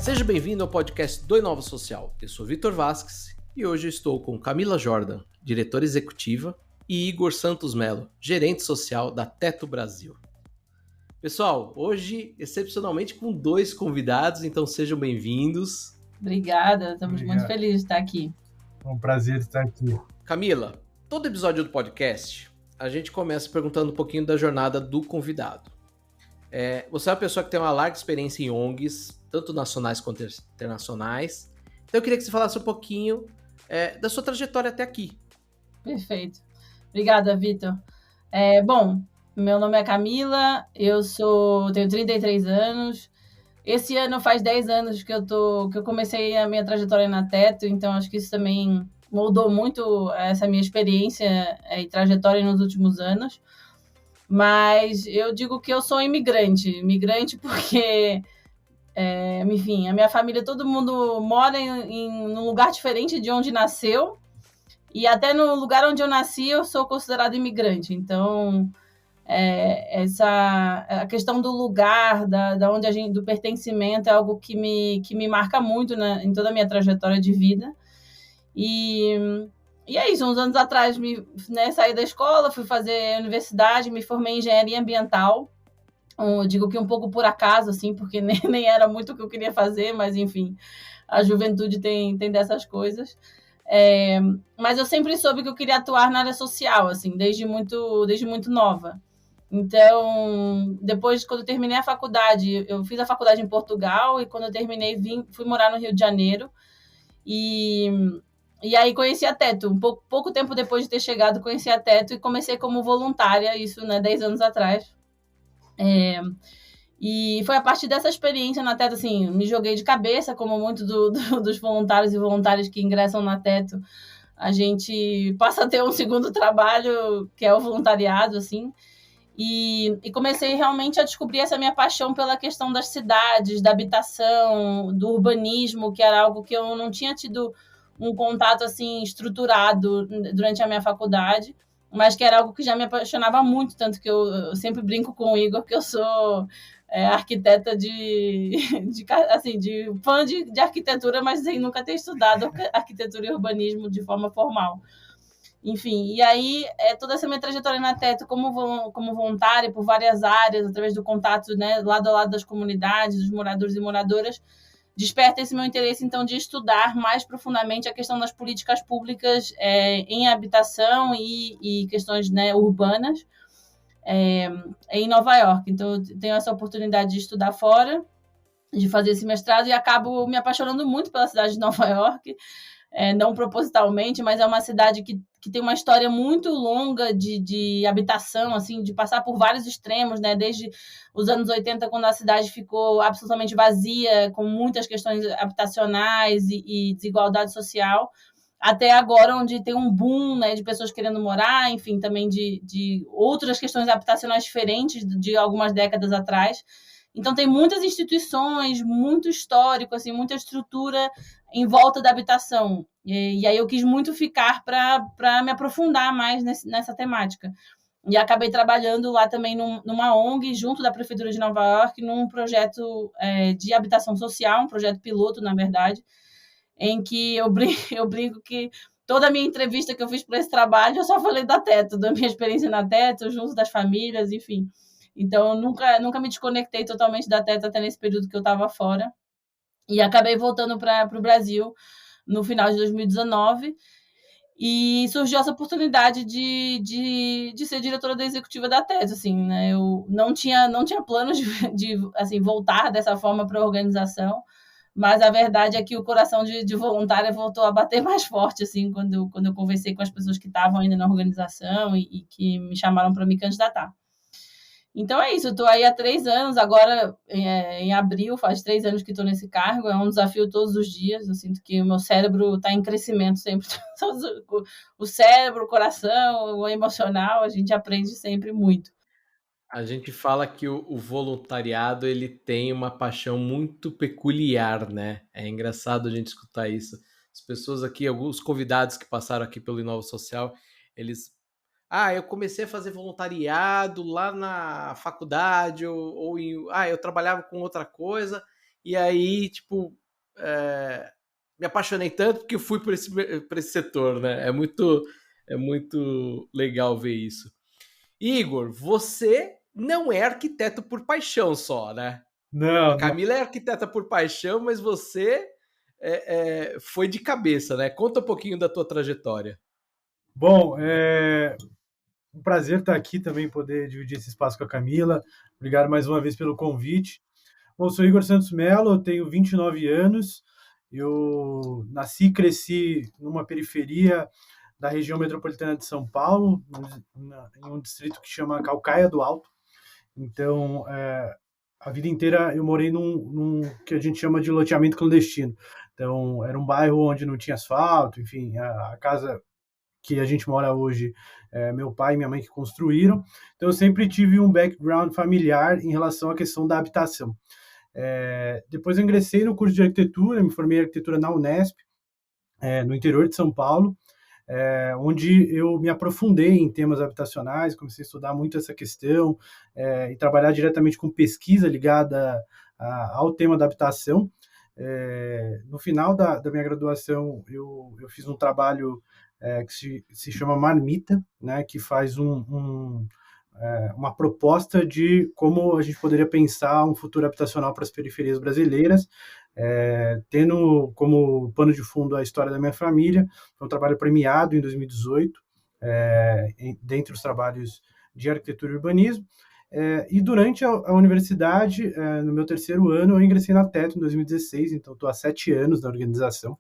Seja bem-vindo ao podcast do Inova Social. Eu sou Vitor Vasques e hoje eu estou com Camila Jordan, diretora executiva, e Igor Santos Melo, gerente social da Teto Brasil. Pessoal, hoje, excepcionalmente, com 2 convidados, então sejam bem-vindos. Obrigada, estamos muito felizes de estar aqui. É um prazer estar aqui. Camila, todo episódio do podcast, a gente começa perguntando um pouquinho da jornada do convidado. Você é uma pessoa que tem uma larga experiência em ONGs, tanto nacionais quanto internacionais. Então eu queria que você falasse um pouquinho da sua trajetória até aqui. Perfeito. Obrigada, Vitor. Bom, meu nome é Camila, tenho 33 anos. Esse ano faz 10 anos que eu comecei a minha trajetória na Teto, então acho que isso também moldou muito essa minha experiência e trajetória nos últimos anos. Mas eu digo que eu sou imigrante porque, enfim, a minha família, todo mundo mora num lugar diferente de onde nasceu, e até no lugar onde eu nasci eu sou considerada imigrante. Então, a questão do lugar, da onde do pertencimento é algo que me marca muito, né, em toda a minha trajetória de vida. E é isso, uns anos atrás saí da escola, fui fazer universidade, me formei em engenharia ambiental. Eu digo que um pouco por acaso, assim, porque nem era muito o que eu queria fazer, mas enfim, a juventude tem dessas coisas. Mas eu sempre soube que eu queria atuar na área social, assim, desde muito nova. Então, depois, quando eu terminei a faculdade, eu fiz a faculdade em Portugal, e quando eu terminei, fui morar no Rio de Janeiro. E aí conheci a Teto. Pouco tempo depois de ter chegado, conheci a Teto e comecei como voluntária, isso, né, 10 anos atrás. E foi a partir dessa experiência na Teto, assim, me joguei de cabeça, como muitos dos voluntários e voluntárias que ingressam na Teto. A gente passa a ter um segundo trabalho, que é o voluntariado, assim. E comecei realmente a descobrir essa minha paixão pela questão das cidades, da habitação, do urbanismo, que era algo que eu não tinha tido um contato assim estruturado durante a minha faculdade, mas que era algo que já me apaixonava muito, tanto que eu sempre brinco com o Igor que eu sou arquiteta de fã de arquitetura, mas sem nunca ter estudado arquitetura e urbanismo de forma formal. Enfim, e aí toda essa minha trajetória na Teto como voluntária por várias áreas, através do contato, né, lado a lado das comunidades, dos moradores e moradoras, desperta esse meu interesse, então, de estudar mais profundamente a questão das políticas públicas em habitação e questões, né, urbanas em Nova York. Então, eu tenho essa oportunidade de estudar fora, de fazer esse mestrado, e acabo me apaixonando muito pela cidade de Nova York, não propositalmente, mas é uma cidade que tem uma história muito longa de habitação, assim, de passar por vários extremos, né? Desde os anos 80, quando a cidade ficou absolutamente vazia, com muitas questões habitacionais e desigualdade social, até agora, onde tem um boom, né, de pessoas querendo morar, enfim, também de outras questões habitacionais diferentes de algumas décadas atrás. Então, tem muitas instituições, muito histórico, assim, muita estrutura em volta da habitação. E aí eu quis muito ficar para me aprofundar mais nessa temática. E acabei trabalhando lá também numa ONG, junto da Prefeitura de Nova York, num projeto de habitação social, um projeto piloto, na verdade, em que eu brinco que toda a minha entrevista que eu fiz para esse trabalho, eu só falei da Teto, da minha experiência na Teto, junto das famílias, enfim. Então, eu nunca me desconectei totalmente da Teto até nesse período que eu estava fora. E acabei voltando para o Brasil no final de 2019. E surgiu essa oportunidade de ser diretora da executiva da Teto. Assim, né? Eu não tinha planos de assim, voltar dessa forma para a organização, mas a verdade é que o coração de voluntária voltou a bater mais forte, assim, quando eu conversei com as pessoas que estavam ainda na organização e que me chamaram para me candidatar. Então é isso, eu estou aí há 3 anos, agora em abril, faz 3 anos que estou nesse cargo, é um desafio todos os dias, eu sinto que o meu cérebro está em crescimento sempre, o cérebro, o coração, o emocional, a gente aprende sempre muito. A gente fala que o voluntariado ele tem uma paixão muito peculiar, né? É engraçado a gente escutar isso. As pessoas aqui, alguns convidados que passaram aqui pelo Inova Social, eles... eu comecei a fazer voluntariado lá na faculdade, eu trabalhava com outra coisa, E aí, tipo, me apaixonei tanto porque fui por esse setor, né? É muito legal ver isso. Igor, você não é arquiteto por paixão só, né? A Não, não. Camila é arquiteta por paixão, mas você foi de cabeça, né? Conta um pouquinho da tua trajetória. Bom, é um prazer estar aqui também, poder dividir esse espaço com a Camila. Obrigado mais uma vez pelo convite. Bom, eu sou Igor Santos Mello, eu tenho 29 anos. Eu nasci e cresci numa periferia da região metropolitana de São Paulo, em um distrito que chama Calcaia do Alto. Então, a vida inteira eu morei num que a gente chama de loteamento clandestino. Então, era um bairro onde não tinha asfalto, enfim, a casa que a gente mora hoje, meu pai e minha mãe que construíram. Então, eu sempre tive um background familiar em relação à questão da habitação. Depois eu ingressei no curso de arquitetura, me formei em arquitetura na Unesp, no interior de São Paulo, onde eu me aprofundei em temas habitacionais, comecei a estudar muito essa questão e trabalhar diretamente com pesquisa ligada ao tema da habitação. No final da minha graduação, eu fiz um trabalho que se chama Marmita, né, que faz uma proposta de como a gente poderia pensar um futuro habitacional para as periferias brasileiras, tendo como pano de fundo a história da minha família. Foi um trabalho premiado em 2018, dentre os trabalhos de arquitetura e urbanismo. E durante a universidade, no meu terceiro ano, eu ingressei na Teto em 2016, então estou há 7 anos na organização.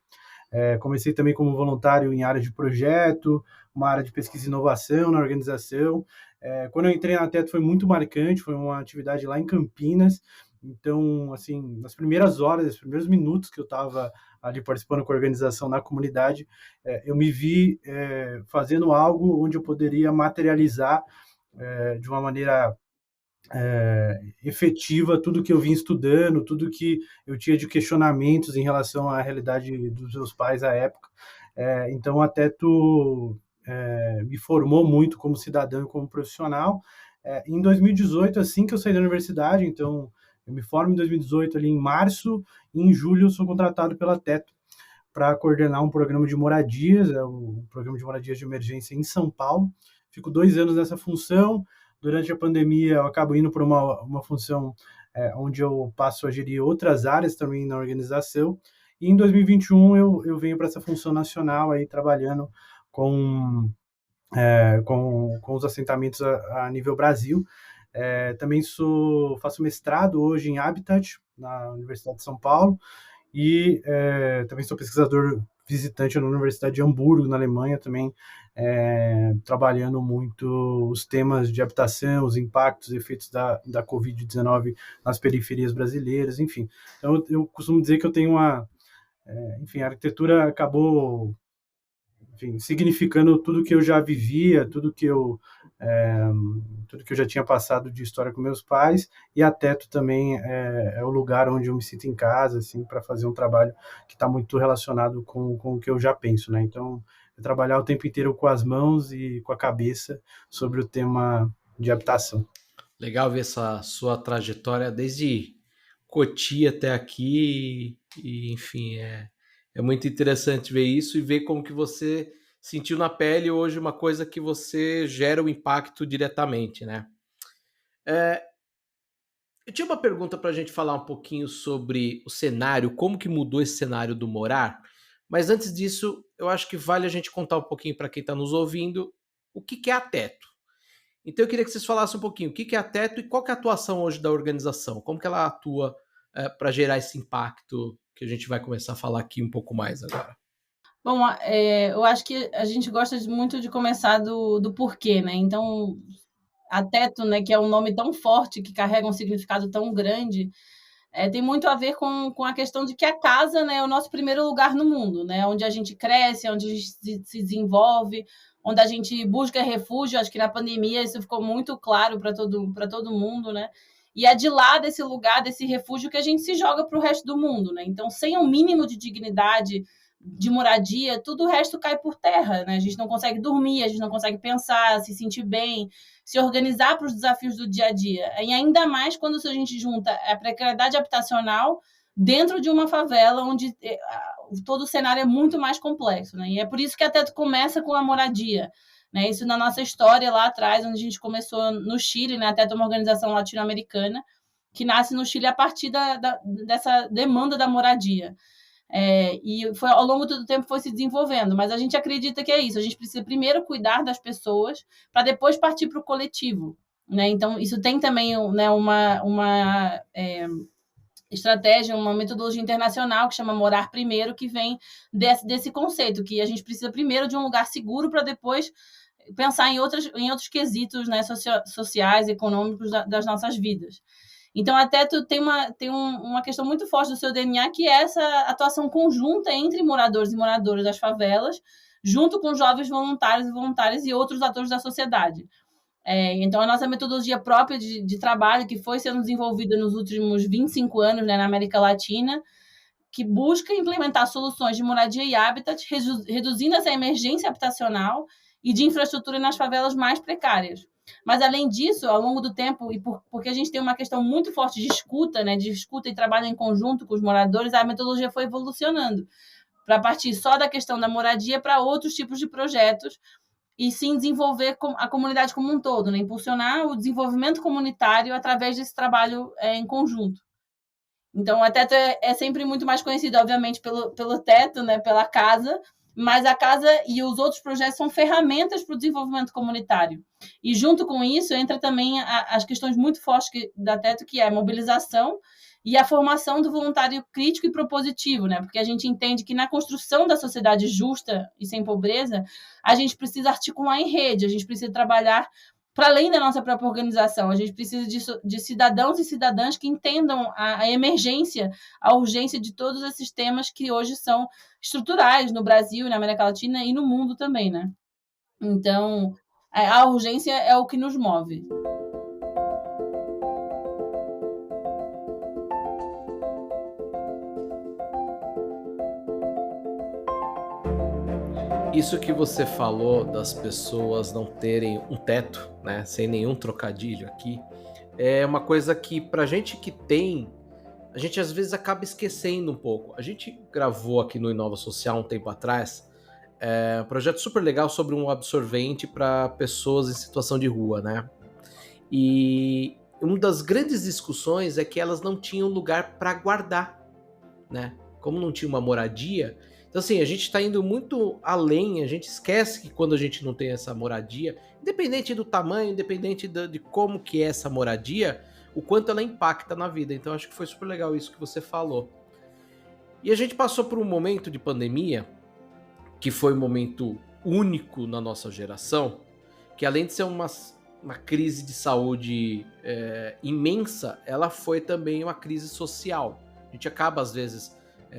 Comecei também como voluntário em área de projeto, uma área de pesquisa e inovação na organização. Quando eu entrei na Teto foi muito marcante, foi uma atividade lá em Campinas. Então, assim, nas primeiras horas, nos primeiros minutos que eu estava ali participando com a organização na comunidade, eu me vi fazendo algo onde eu poderia materializar de uma maneira efetiva tudo que eu vim estudando, tudo que eu tinha de questionamentos em relação à realidade dos meus pais à época. Então, até me formou muito como cidadão e como profissional. Em 2018, assim que eu saí da universidade, então eu me formo em 2018, ali em março, e em julho eu sou contratado pela Teto para coordenar um programa de moradias, o programa de moradias de emergência em São Paulo. Fico 2 anos nessa função. Durante a pandemia, eu acabo indo para uma função onde eu passo a gerir outras áreas também na organização. E em 2021, eu venho para essa função nacional, aí trabalhando com os assentamentos a nível Brasil. Também faço mestrado hoje em Habitat, na Universidade de São Paulo, e também sou pesquisador visitante na Universidade de Hamburgo, na Alemanha, também trabalhando muito os temas de habitação, os impactos, os efeitos da Covid-19 nas periferias brasileiras, enfim. Então, eu costumo dizer que eu tenho enfim, a arquitetura acabou, enfim, significando tudo que eu já vivia, tudo que eu já tinha passado de história com meus pais, e a Teto também é o lugar onde eu me sinto em casa, assim, para fazer um trabalho que está muito relacionado com o que eu já penso, né? Então, trabalhar o tempo inteiro com as mãos e com a cabeça sobre o tema de habitação. Legal ver essa sua trajetória desde Cotia até aqui, e enfim, é muito interessante ver isso e ver como que você sentiu na pele hoje uma coisa que você gera o impacto diretamente, né? Eu tinha uma pergunta para a gente falar um pouquinho sobre o cenário, como que mudou esse cenário do morar, mas antes disso, eu acho que vale a gente contar um pouquinho para quem está nos ouvindo o que é a Teto. Então eu queria que vocês falassem um pouquinho o que é a Teto e qual que é a atuação hoje da organização, como que ela atua para gerar esse impacto que a gente vai começar a falar aqui um pouco mais agora. Bom, eu acho que a gente gosta muito de começar do porquê, né? Então, a Teto, né, que é um nome tão forte, que carrega um significado tão grande, tem muito a ver com a questão de que a casa, né, é o nosso primeiro lugar no mundo, né? Onde a gente cresce, onde a gente se desenvolve, onde a gente busca refúgio. Acho que na pandemia isso ficou muito claro para todo mundo, né? E é de lá, desse lugar, desse refúgio, que a gente se joga para o resto do mundo, né? Então, sem um mínimo de dignidade, de moradia, tudo o resto cai por terra, né? A gente não consegue dormir, a gente não consegue pensar, se sentir bem, se organizar para os desafios do dia a dia. E ainda mais quando a gente junta a precariedade habitacional dentro de uma favela onde todo o cenário é muito mais complexo, né? E é por isso que a Teto começa com a moradia, né? Isso na nossa história lá atrás, onde a gente começou no Chile, né? A Teto é uma organização latino-americana que nasce no Chile a partir dessa demanda da moradia. E ao longo do tempo foi se desenvolvendo, mas a gente acredita que é isso, a gente precisa primeiro cuidar das pessoas para depois partir para o coletivo, né? Então, isso tem também, né, uma estratégia, uma metodologia internacional que chama Morar Primeiro, que vem desse conceito, que a gente precisa primeiro de um lugar seguro para depois pensar em outros quesitos, né, sociais, econômicos das nossas vidas. Então, até tu tem uma questão muito forte do seu DNA, que é essa atuação conjunta entre moradores e moradoras das favelas, junto com jovens voluntários e voluntárias e outros atores da sociedade. Então, a nossa metodologia própria de trabalho, que foi sendo desenvolvida nos últimos 25 anos, né, na América Latina, que busca implementar soluções de moradia e habitat, reduzindo essa emergência habitacional e de infraestrutura nas favelas mais precárias. Mas, além disso, ao longo do tempo, e porque a gente tem uma questão muito forte de escuta, né, de escuta e trabalho em conjunto com os moradores, a metodologia foi evolucionando para partir só da questão da moradia para outros tipos de projetos e sim desenvolver a comunidade como um todo, né, impulsionar o desenvolvimento comunitário através desse trabalho em conjunto. Então, a Teto é sempre muito mais conhecida, obviamente, pelo teto, né, pela casa, mas a casa e os outros projetos são ferramentas para o desenvolvimento comunitário. E junto com isso entra também as questões muito fortes da Teto, que é a mobilização e a formação do voluntário crítico e propositivo, né? Porque a gente entende que na construção da sociedade justa e sem pobreza, a gente precisa articular em rede, a gente precisa trabalhar para além da nossa própria organização. A gente precisa de cidadãos e cidadãs que entendam a emergência, a urgência de todos esses temas que hoje são estruturais no Brasil, na América Latina e no mundo também, né? Então, a urgência é o que nos move. Isso que você falou das pessoas não terem um teto, né, sem nenhum trocadilho aqui, é uma coisa que pra gente que tem, a gente às vezes acaba esquecendo um pouco. A gente gravou aqui no Inova Social um tempo atrás um projeto super legal sobre um absorvente para pessoas em situação de rua, né? E uma das grandes discussões é que elas não tinham lugar para guardar, né? Como não tinha uma moradia. Então, assim, a gente está indo muito além, a gente esquece que quando a gente não tem essa moradia, independente do tamanho, independente de como que é essa moradia, o quanto ela impacta na vida. Então, acho que foi super legal isso que você falou. E a gente passou por um momento de pandemia, que foi um momento único na nossa geração, que além de ser uma crise de saúde imensa, ela foi também uma crise social. A gente acaba, às vezes,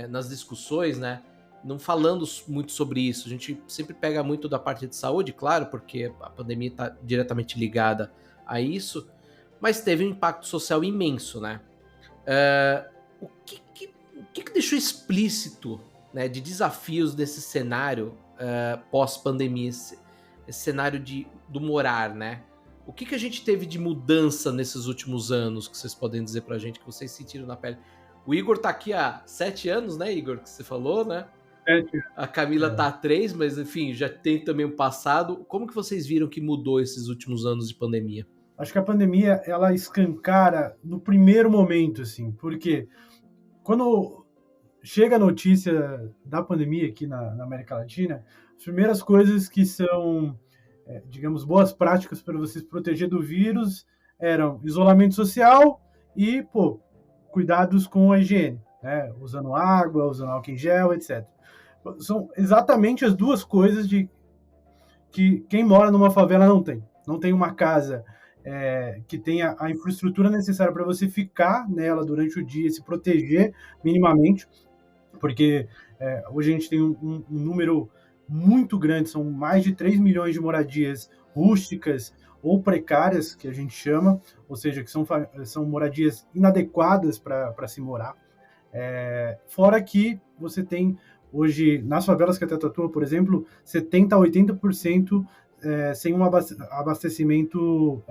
nas discussões, né, não falando muito sobre isso. A gente sempre pega muito da parte de saúde, claro, porque a pandemia está diretamente ligada a isso, mas teve um impacto social imenso, né? O que deixou explícito, né, de desafios desse cenário pós-pandemia, esse cenário do morar, né? O que a gente teve de mudança nesses últimos anos que vocês podem dizer pra gente, que vocês sentiram na pele? O Igor tá aqui há 7 anos, né, Igor, que você falou, né? A Camila tá há 3, mas enfim, já tem também um passado. Como que vocês viram que mudou esses últimos anos de pandemia? Acho que a pandemia, ela escancara no primeiro momento, assim, porque quando chega a notícia da pandemia aqui na América Latina, as primeiras coisas que são, digamos, boas práticas para você se proteger do vírus eram isolamento social e, cuidados com a higiene, né? Usando água, usando álcool em gel, etc. São exatamente as duas coisas que quem mora numa favela não tem. Não tem uma casa que tenha a infraestrutura necessária para você ficar nela durante o dia e se proteger minimamente, porque hoje a gente tem um número muito grande, são mais de 3 milhões de moradias rústicas ou precárias, que a gente chama, ou seja, que são moradias inadequadas para se morar. Fora que você tem, hoje, nas favelas que a Teto atua, por exemplo, 70% a 80% sem um abastecimento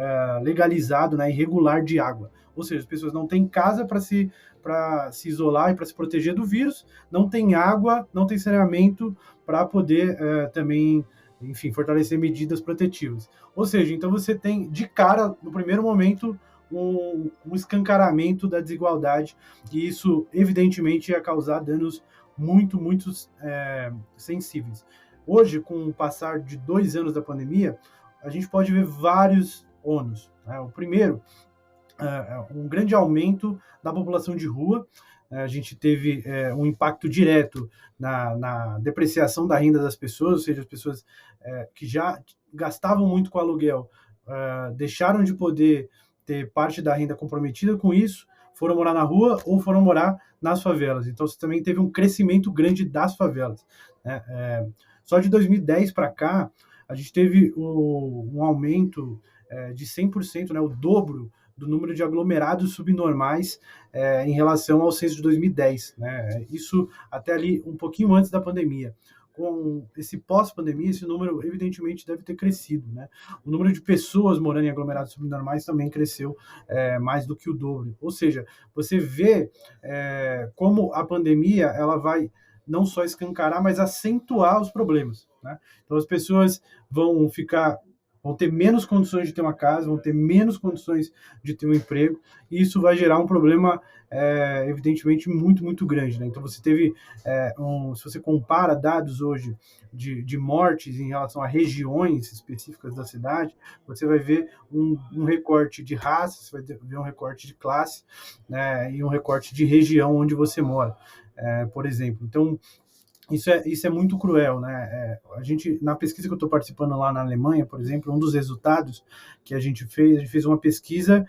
legalizado, né, irregular de água. Ou seja, as pessoas não têm casa para se isolar e para se proteger do vírus, não tem água, não tem saneamento para poder também, enfim, fortalecer medidas protetivas. Ou seja, então você tem de cara, no primeiro momento, um escancaramento da desigualdade, e isso evidentemente ia causar danos muito sensíveis. Hoje, com o passar de 2 anos da pandemia, a gente pode ver vários ônus, né? O primeiro, um grande aumento da população de rua. A gente teve um impacto direto na depreciação da renda das pessoas, ou seja, as pessoas que já gastavam muito com aluguel deixaram de poder ter parte da renda comprometida com isso, foram morar na rua ou foram morar nas favelas. Então, você também teve um crescimento grande das favelas, né? Só de 2010 para cá, a gente teve um aumento de 100%, né, o dobro do número de aglomerados subnormais em relação ao censo de 2010. Né? Isso até ali um pouquinho antes da pandemia. Com esse pós-pandemia, esse número evidentemente deve ter crescido. Né? O número de pessoas morando em aglomerados subnormais também cresceu mais do que o dobro. Ou seja, você vê como a pandemia ela vai não só escancarar, mas acentuar os problemas. Né? Então as pessoas vão ter menos condições de ter uma casa, vão ter menos condições de ter um emprego, e isso vai gerar um problema, evidentemente, muito grande. Né? Então, você teve, se você compara dados hoje de mortes em relação a regiões específicas da cidade, você vai ver um recorte de raça, você vai ver um recorte de classe, né? E um recorte de região onde você mora, por exemplo. Então, isso é muito cruel, né? A gente, na pesquisa que eu estou participando lá na Alemanha, por exemplo, um dos resultados que a gente fez uma pesquisa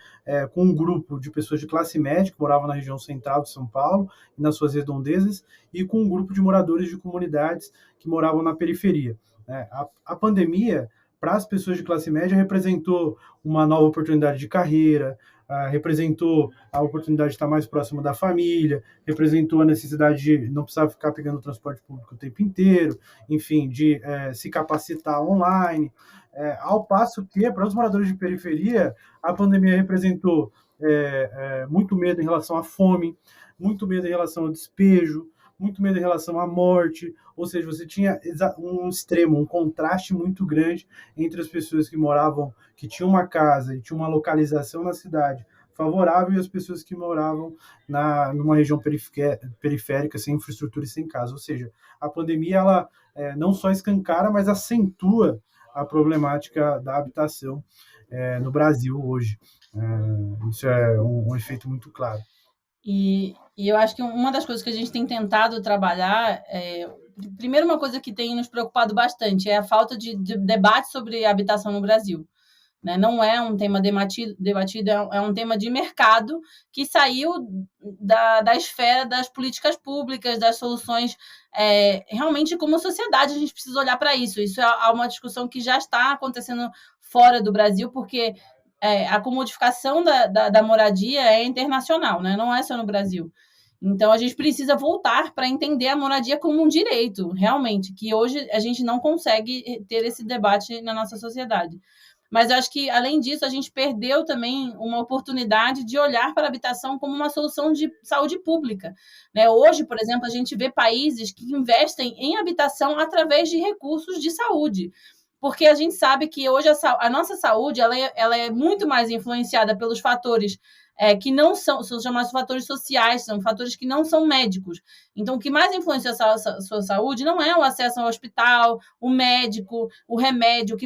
com um grupo de pessoas de classe média que moravam na região central de São Paulo e nas suas redondezas, e com um grupo de moradores de comunidades que moravam na periferia. Né? A pandemia, para as pessoas de classe média, representou uma nova oportunidade de carreira, representou a oportunidade de estar mais próximo da família, representou a necessidade de não precisar ficar pegando o transporte público o tempo inteiro, enfim, de se capacitar online, ao passo que, para os moradores de periferia, a pandemia representou muito medo em relação à fome, muito medo em relação ao despejo, muito medo em relação à morte, ou seja, você tinha um extremo, um contraste muito grande entre as pessoas que tinham uma casa e tinham uma localização na cidade favorável e as pessoas que moravam numa região periférica, sem infraestrutura e sem casa. Ou seja, a pandemia ela não só escancara, mas acentua a problemática da habitação no Brasil hoje. Isso é um efeito muito claro. E eu acho que uma das coisas que a gente tem tentado trabalhar, primeiro, uma coisa que tem nos preocupado bastante é a falta de debate sobre habitação no Brasil. Né? Não é um tema debatido, é um tema de mercado que saiu da esfera das políticas públicas, das soluções. Realmente, como sociedade, a gente precisa olhar para isso. Isso é uma discussão que já está acontecendo fora do Brasil, porque a comodificação da moradia é internacional, né? Não é só no Brasil. Então, a gente precisa voltar para entender a moradia como um direito, realmente, que hoje a gente não consegue ter esse debate na nossa sociedade. Mas eu acho que, além disso, a gente perdeu também uma oportunidade de olhar para a habitação como uma solução de saúde pública. Né? Hoje, por exemplo, a gente vê países que investem em habitação através de recursos de saúde. Porque a gente sabe que hoje a nossa saúde ela é muito mais influenciada pelos fatores que não são chamados fatores sociais, são fatores que não são médicos. Então, o que mais influencia a sua saúde não é o acesso ao hospital, o médico, o remédio. O que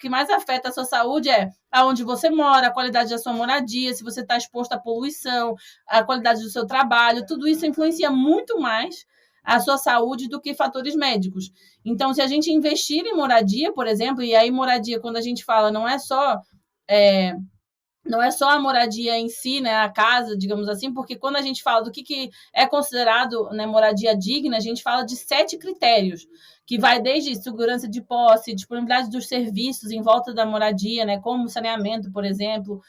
mais afeta a sua saúde é aonde você mora, a qualidade da sua moradia, se você está exposto à poluição, a qualidade do seu trabalho. Tudo isso influencia muito mais a sua saúde do que fatores médicos. Então, se a gente investir em moradia, por exemplo, e aí moradia, quando a gente fala, não é só a moradia em si, né, a casa, digamos assim, porque quando a gente fala do que é considerado, né, moradia digna, a gente fala de 7 critérios, que vai desde segurança de posse, disponibilidade dos serviços em volta da moradia, né, como saneamento, por exemplo,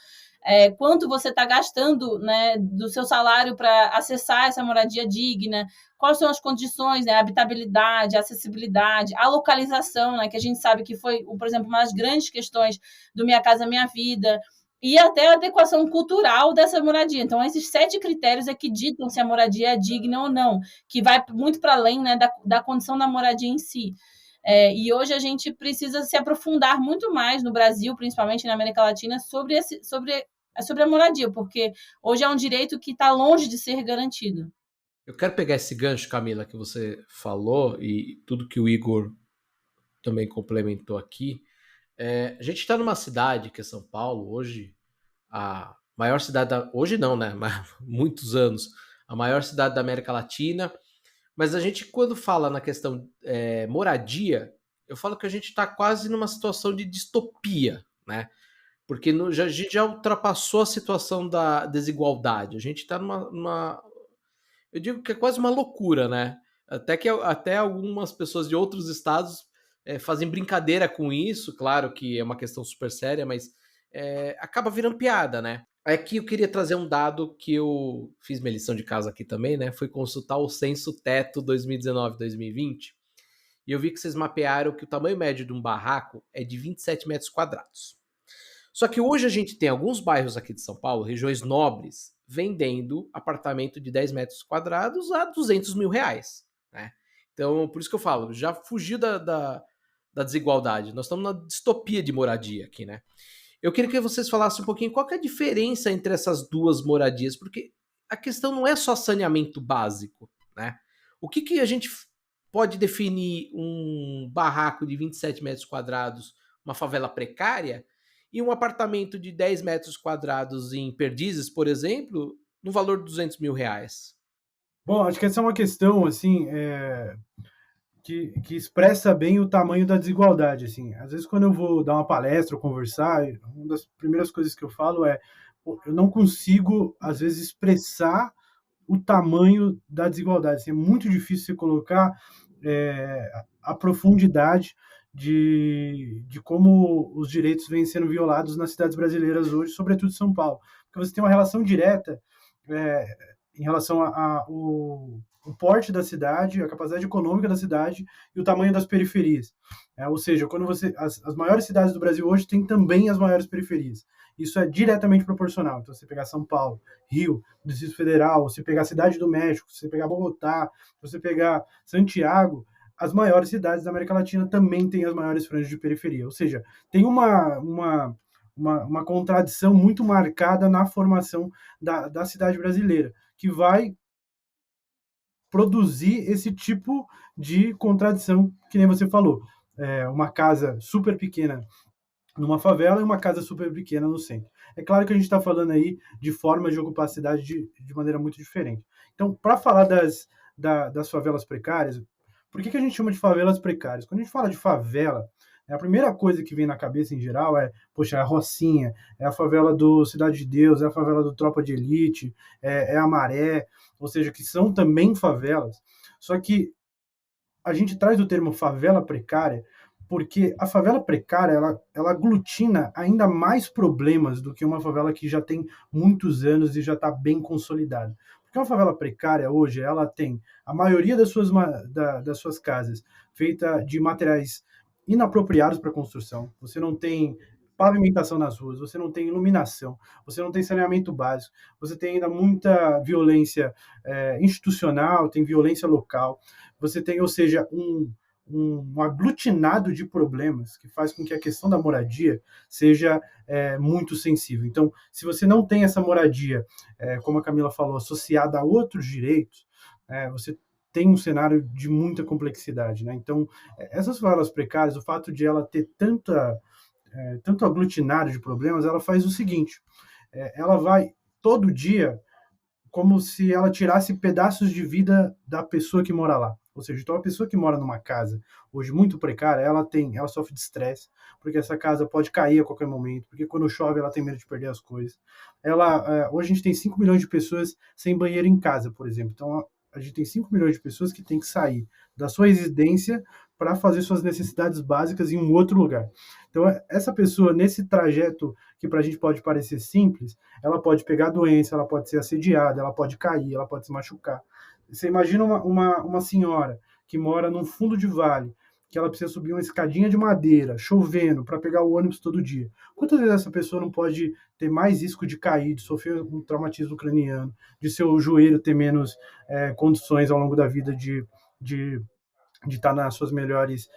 quanto você está gastando, né, do seu salário para acessar essa moradia digna, quais são as condições, né, a habitabilidade, a acessibilidade, a localização, né, que a gente sabe que foi, por exemplo, uma das grandes questões do Minha Casa Minha Vida, e até a adequação cultural dessa moradia. Então, esses 7 critérios é que ditam se a moradia é digna ou não, que vai muito para além, né, da condição da moradia em si. E hoje a gente precisa se aprofundar muito mais no Brasil, principalmente na América Latina, sobre a moradia, porque hoje é um direito que está longe de ser garantido. Eu quero pegar esse gancho, Camila, que você falou e tudo que o Igor também complementou aqui. A gente está numa cidade que é São Paulo, hoje, a maior cidade hoje não, né? Mas muitos anos, a maior cidade da América Latina. Mas a gente, quando fala na questão moradia, eu falo que a gente está quase numa situação de distopia, né? Porque a gente já ultrapassou a situação da desigualdade. A gente está eu digo que é quase uma loucura, né? Até algumas pessoas de outros estados fazem brincadeira com isso, claro que é uma questão super séria, mas acaba virando piada, né? Aqui eu queria trazer um dado que eu fiz minha lição de casa aqui também, né? Foi consultar o Censo Teto 2019-2020 e eu vi que vocês mapearam que o tamanho médio de um barraco é de 27 metros quadrados. Só que hoje a gente tem alguns bairros aqui de São Paulo, regiões nobres, vendendo apartamento de 10 metros quadrados a 200 mil reais, né? Então, por isso que eu falo, já fugiu da desigualdade. Nós estamos na distopia de moradia aqui, né? Eu queria que vocês falassem um pouquinho qual que é a diferença entre essas duas moradias, porque a questão não é só saneamento básico, né? O que a gente pode definir um barraco de 27 metros quadrados, uma favela precária, e um apartamento de 10 metros quadrados em Perdizes, por exemplo, no valor de 200 mil reais? Bom, acho que essa é uma questão, assim, que expressa bem o tamanho da desigualdade, assim. Às vezes, quando eu vou dar uma palestra ou conversar, uma das primeiras coisas que eu falo eu não consigo, às vezes, expressar o tamanho da desigualdade. Assim, é muito difícil você colocar a profundidade de como os direitos vêm sendo violados nas cidades brasileiras hoje, sobretudo em São Paulo. Porque você tem uma relação direta em relação ao porte da cidade, a capacidade econômica da cidade e o tamanho das periferias. Ou seja, quando as maiores cidades do Brasil hoje têm também as maiores periferias. Isso é diretamente proporcional. Então, se você pegar São Paulo, Rio, Distrito Federal, se pegar Cidade do México, se você pegar Bogotá, se você pegar Santiago, as maiores cidades da América Latina também têm as maiores franjas de periferia. Ou seja, tem uma contradição muito marcada na formação da cidade brasileira, que vai produzir esse tipo de contradição, que nem você falou. Uma casa super pequena numa favela e uma casa super pequena no centro. É claro que a gente está falando aí de formas de ocupar a cidade de maneira muito diferente. Então, para falar das favelas precárias, por que a gente chama de favelas precárias? Quando a gente fala de favela, a primeira coisa que vem na cabeça em geral poxa, é a Rocinha, é a favela do Cidade de Deus, é a favela do Tropa de Elite, é a Maré, ou seja, que são também favelas. Só que a gente traz o termo favela precária porque a favela precária, ela aglutina ainda mais problemas do que uma favela que já tem muitos anos e já está bem consolidada. Porque uma favela precária hoje, ela tem a maioria das suas casas feita de materiais inapropriados para construção. Você não tem pavimentação nas ruas, você não tem iluminação, você não tem saneamento básico, você tem ainda muita violência institucional, tem violência local, você tem, ou seja, um aglutinado de problemas que faz com que a questão da moradia seja muito sensível. Então, se você não tem essa moradia, como a Camila falou, associada a outros direitos, você tem um cenário de muita complexidade, né? Então, essas favelas precárias, o fato de ela ter tanto aglutinário de problemas, ela faz o seguinte, ela vai todo dia como se ela tirasse pedaços de vida da pessoa que mora lá. Ou seja, então a pessoa que mora numa casa hoje muito precária, ela sofre de estresse, porque essa casa pode cair a qualquer momento, porque quando chove ela tem medo de perder as coisas. Hoje a gente tem 5 milhões de pessoas sem banheiro em casa, por exemplo. Então a gente tem 5 milhões de pessoas que têm que sair da sua residência para fazer suas necessidades básicas em um outro lugar. Então, essa pessoa, nesse trajeto que para a gente pode parecer simples, ela pode pegar doença, ela pode ser assediada, ela pode cair, ela pode se machucar. Você imagina uma senhora que mora num fundo de vale, que ela precisa subir uma escadinha de madeira, chovendo, para pegar o ônibus todo dia. Quantas vezes essa pessoa não pode ter mais risco de cair, de sofrer um traumatismo craniano, de seu joelho ter menos condições ao longo da vida de estar nas suas melhores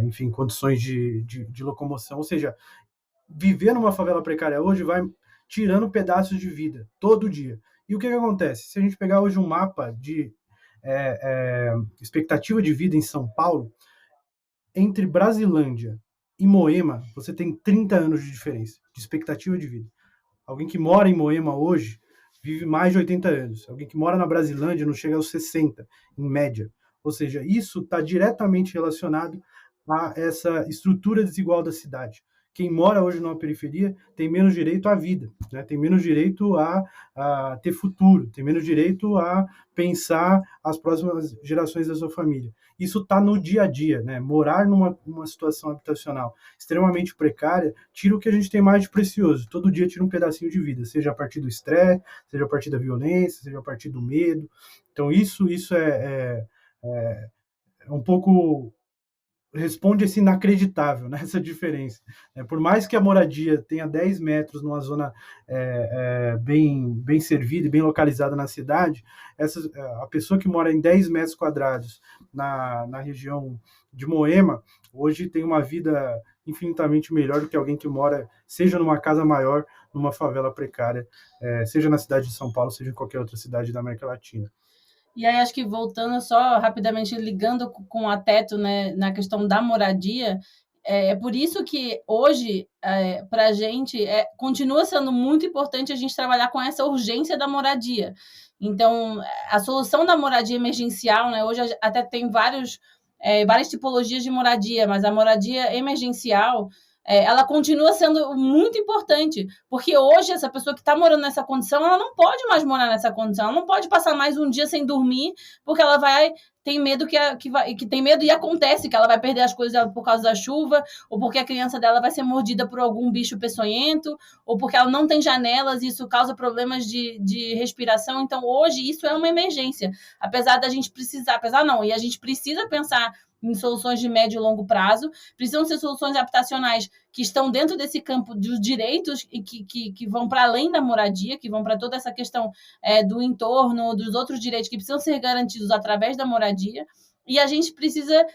enfim, condições de locomoção. Ou seja, viver numa favela precária hoje vai tirando pedaços de vida, todo dia. E o que acontece? Se a gente pegar hoje um mapa de expectativa de vida em São Paulo, entre Brasilândia e Moema, você tem 30 anos de diferença de expectativa de vida. Alguém que mora em Moema hoje vive mais de 80 anos. Alguém que mora na Brasilândia não chega aos 60, em média. Ou seja, isso está diretamente relacionado a essa estrutura desigual da cidade. Quem mora hoje numa periferia tem menos direito à vida, né? Tem menos direito a ter futuro, tem menos direito a pensar as próximas gerações da sua família. Isso está no dia a dia, né? Morar numa situação habitacional extremamente precária tira o que a gente tem mais de precioso. Todo dia tira um pedacinho de vida, seja a partir do estresse, seja a partir da violência, seja a partir do medo. Então isso é um pouco responde esse inacreditável, né, essa diferença. Por mais que a moradia tenha 10 metros numa zona bem servida e bem localizada na cidade, a pessoa que mora em 10 metros quadrados na região de Moema, hoje tem uma vida infinitamente melhor do que alguém que mora, seja numa casa maior, numa favela precária, seja na cidade de São Paulo, seja em qualquer outra cidade da América Latina. E aí, acho que voltando só rapidamente, ligando com a Teto, né, na questão da moradia, é por isso que hoje, para a gente, continua sendo muito importante a gente trabalhar com essa urgência da moradia. Então, a solução da moradia emergencial, né, hoje até tem várias tipologias de moradia, mas a moradia emergencial, ela continua sendo muito importante, porque hoje essa pessoa que está morando nessa condição, ela não pode mais morar nessa condição, ela não pode passar mais um dia sem dormir, porque ela tem medo que tem medo e acontece que ela vai perder as coisas dela por causa da chuva, ou porque a criança dela vai ser mordida por algum bicho peçonhento, ou porque ela não tem janelas e isso causa problemas de respiração. Então, hoje, isso é uma emergência. Apesar da gente precisar, e a gente precisa pensar em soluções de médio e longo prazo, precisam ser soluções habitacionais que estão dentro desse campo dos direitos e que vão para além da moradia, que vão para toda essa questão do entorno, dos outros direitos que precisam ser garantidos através da moradia. E a gente precisa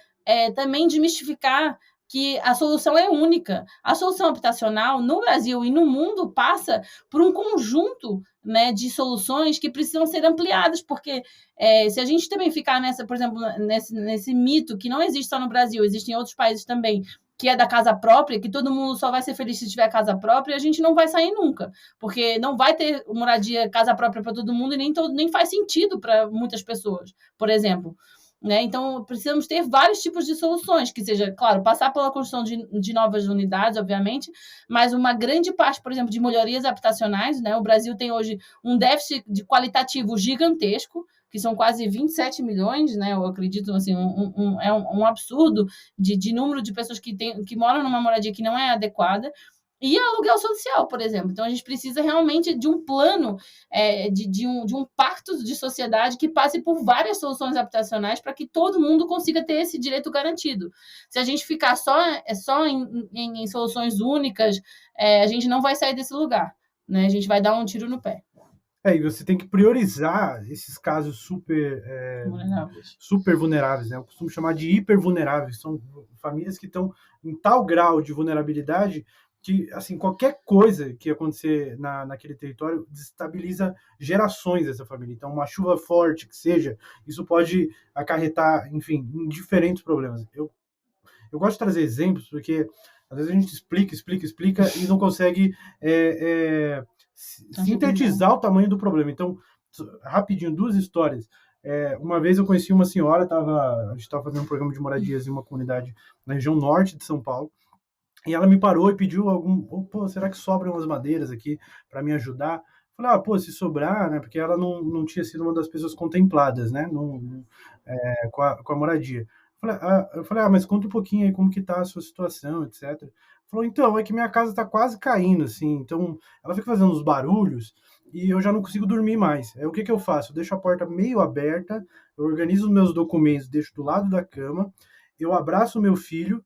também desmistificar que a solução é única. A solução habitacional no Brasil e no mundo passa por um conjunto, né, de soluções que precisam ser ampliadas, porque se a gente também ficar por exemplo, nesse mito que não existe só no Brasil, existe em outros países também, que é da casa própria, que todo mundo só vai ser feliz se tiver casa própria, a gente não vai sair nunca, porque não vai ter moradia, casa própria para todo mundo e nem faz sentido para muitas pessoas, por exemplo. Né? Então, precisamos ter vários tipos de soluções, que seja, claro, passar pela construção de novas unidades, obviamente, mas uma grande parte, por exemplo, de melhorias habitacionais, né? O Brasil tem hoje um déficit qualitativo gigantesco, que são quase 27 milhões, né? Eu acredito, assim, é um absurdo de número de pessoas que moram numa moradia que não é adequada. E aluguel social, por exemplo. Então, a gente precisa realmente de um plano, de um pacto de sociedade que passe por várias soluções habitacionais para que todo mundo consiga ter esse direito garantido. Se a gente ficar só em soluções únicas, a gente não vai sair desse lugar, né? A gente vai dar um tiro no pé. E você tem que priorizar esses casos super vulneráveis, né? Eu costumo chamar de hipervulneráveis. São famílias que estão em tal grau de vulnerabilidade que, assim, qualquer coisa que acontecer naquele território desestabiliza gerações dessa família. Então, uma chuva forte que seja, isso pode acarretar, enfim, em diferentes problemas. Eu gosto de trazer exemplos, porque às vezes a gente explica e não consegue sintetizar o tamanho do problema. Então, rapidinho, 2 histórias. Uma vez eu conheci uma senhora, a gente estava fazendo um programa de moradias em uma comunidade na região norte de São Paulo, e ela me parou e pediu será que sobram umas madeiras aqui para me ajudar? Falei, se sobrar, né? Porque ela não tinha sido uma das pessoas contempladas, né? Com a moradia. Eu falei, mas conta um pouquinho aí como que tá a sua situação, etc. Falou, então, é que minha casa tá quase caindo, assim, então ela fica fazendo uns barulhos e eu já não consigo dormir mais. Aí o que que eu faço? Eu deixo a porta meio aberta, eu organizo os meus documentos, deixo do lado da cama, eu abraço o meu filho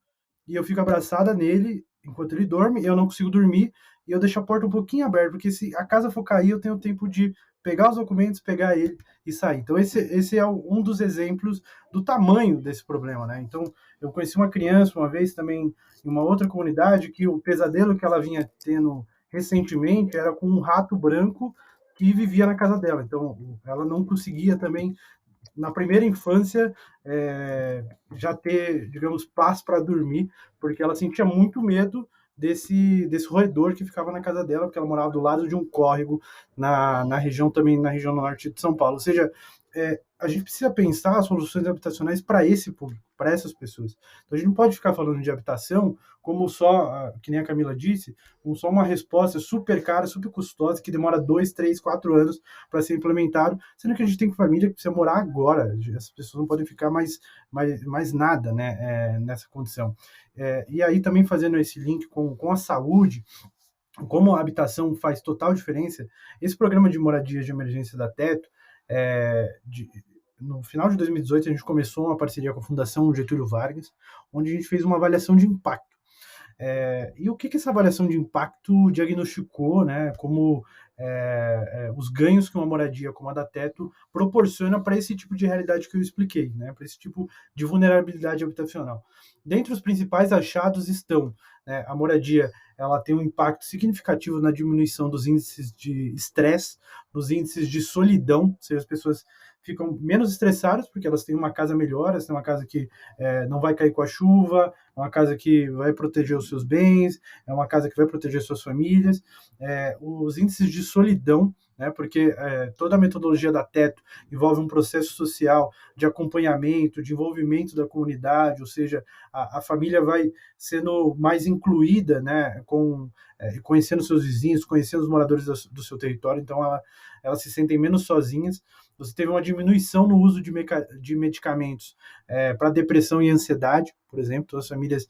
e eu fico abraçada nele enquanto ele dorme, eu não consigo dormir e eu deixo a porta um pouquinho aberta, porque se a casa for cair, eu tenho tempo de pegar os documentos, pegar ele e sair. Então esse é um dos exemplos do tamanho desse problema, né? Então eu conheci uma criança uma vez também em uma outra comunidade que o pesadelo que ela vinha tendo recentemente era com um rato branco que vivia na casa dela. Então ela não conseguia também na primeira infância já ter, digamos, paz para dormir, porque ela sentia muito medo desse roedor que ficava na casa dela, porque ela morava do lado de um córrego na região também, na região norte de São Paulo. Ou seja, a gente precisa pensar soluções habitacionais para esse público, para essas pessoas. Então a gente não pode ficar falando de habitação como só, que nem a Camila disse, como só uma resposta super cara, super custosa, que demora 2, 3, 4 anos para ser implementado, sendo que a gente tem família que precisa morar agora. Essas pessoas não podem ficar mais nada, né, nessa condição. E aí também fazendo esse link com a saúde, como a habitação faz total diferença, esse programa de moradia de emergência da Teto, no final de 2018, a gente começou uma parceria com a Fundação Getúlio Vargas, onde a gente fez uma avaliação de impacto. E o que essa avaliação de impacto diagnosticou, né, como os ganhos que uma moradia como a da Teto proporciona para esse tipo de realidade que eu expliquei, né, para esse tipo de vulnerabilidade habitacional. Dentre os principais achados estão, né, a moradia ela tem um impacto significativo na diminuição dos índices de estresse, dos índices de solidão, ou seja, as pessoas ficam menos estressadas porque elas têm uma casa melhor, elas têm uma casa que não vai cair com a chuva, é uma casa que vai proteger os seus bens, é uma casa que vai proteger suas famílias. Os índices de solidão, né, porque toda a metodologia da Teto envolve um processo social de acompanhamento, de envolvimento da comunidade, ou seja, a família vai sendo mais incluída, né, conhecendo seus vizinhos, conhecendo os moradores do seu território, então elas se sentem menos sozinhas. Você teve uma diminuição no uso de medicamentos para depressão e ansiedade, por exemplo. Todas as famílias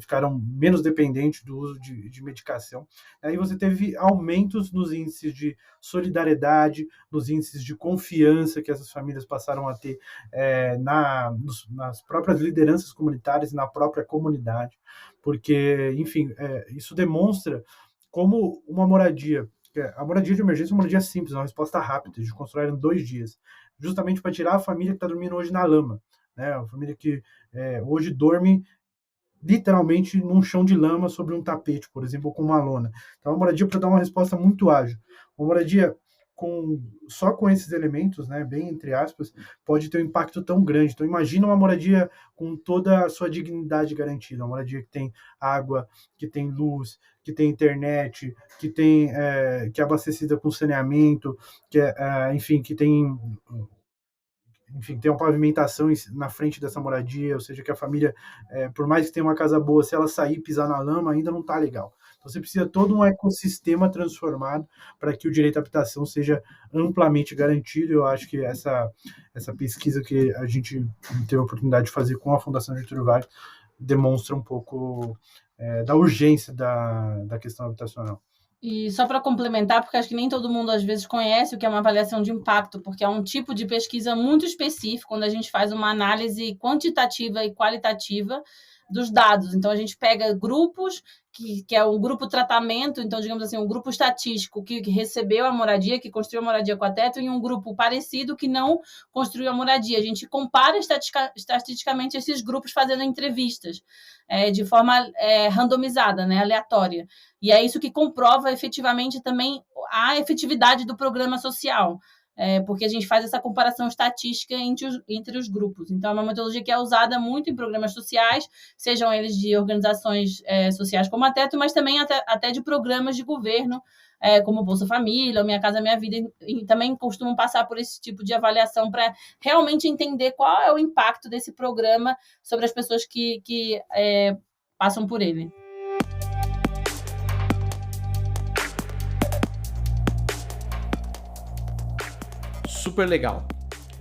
ficaram menos dependentes do uso de medicação. Aí você teve aumentos nos índices de solidariedade, nos índices de confiança que essas famílias passaram a ter nas próprias lideranças comunitárias e na própria comunidade. Porque, enfim, isso demonstra como uma moradia... A moradia de emergência é uma moradia simples, é uma resposta rápida, a gente constrói em 2 dias, justamente para tirar a família que está dormindo hoje na lama, né? A família que hoje dorme literalmente num chão de lama sobre um tapete, por exemplo, ou com uma lona. Então, a moradia para dar uma resposta muito ágil. Uma moradia só com esses elementos, né, bem entre aspas, pode ter um impacto tão grande. Então, imagina uma moradia com toda a sua dignidade garantida, uma moradia que tem água, que tem luz, que tem internet, que é abastecida com saneamento, enfim, que tem uma pavimentação na frente dessa moradia, ou seja, que a família, por mais que tenha uma casa boa, se ela sair e pisar na lama, ainda não está legal. Então, você precisa de todo um ecossistema transformado para que o direito à habitação seja amplamente garantido. Eu acho que essa pesquisa que a gente teve a oportunidade de fazer com a Fundação Getúlio Vargas demonstra um pouco da urgência da questão habitacional. E só para complementar, porque acho que nem todo mundo às vezes conhece o que é uma avaliação de impacto, porque é um tipo de pesquisa muito específico, quando a gente faz uma análise quantitativa e qualitativa dos dados. Então, a gente pega grupos, que é um grupo tratamento, então, digamos assim, um grupo estatístico que recebeu a moradia, que construiu a moradia com a Teto, e um grupo parecido que não construiu a moradia. A gente compara estatisticamente esses grupos fazendo entrevistas de forma randomizada, né, aleatória. E é isso que comprova efetivamente também a efetividade do programa social. Porque a gente faz essa comparação estatística entre os grupos. Então, é uma metodologia que é usada muito em programas sociais, sejam eles de organizações sociais como a Teto, mas também até de programas de governo, como Bolsa Família, ou Minha Casa Minha Vida, e também costumam passar por esse tipo de avaliação para realmente entender qual é o impacto desse programa sobre as pessoas que passam por ele. Super legal.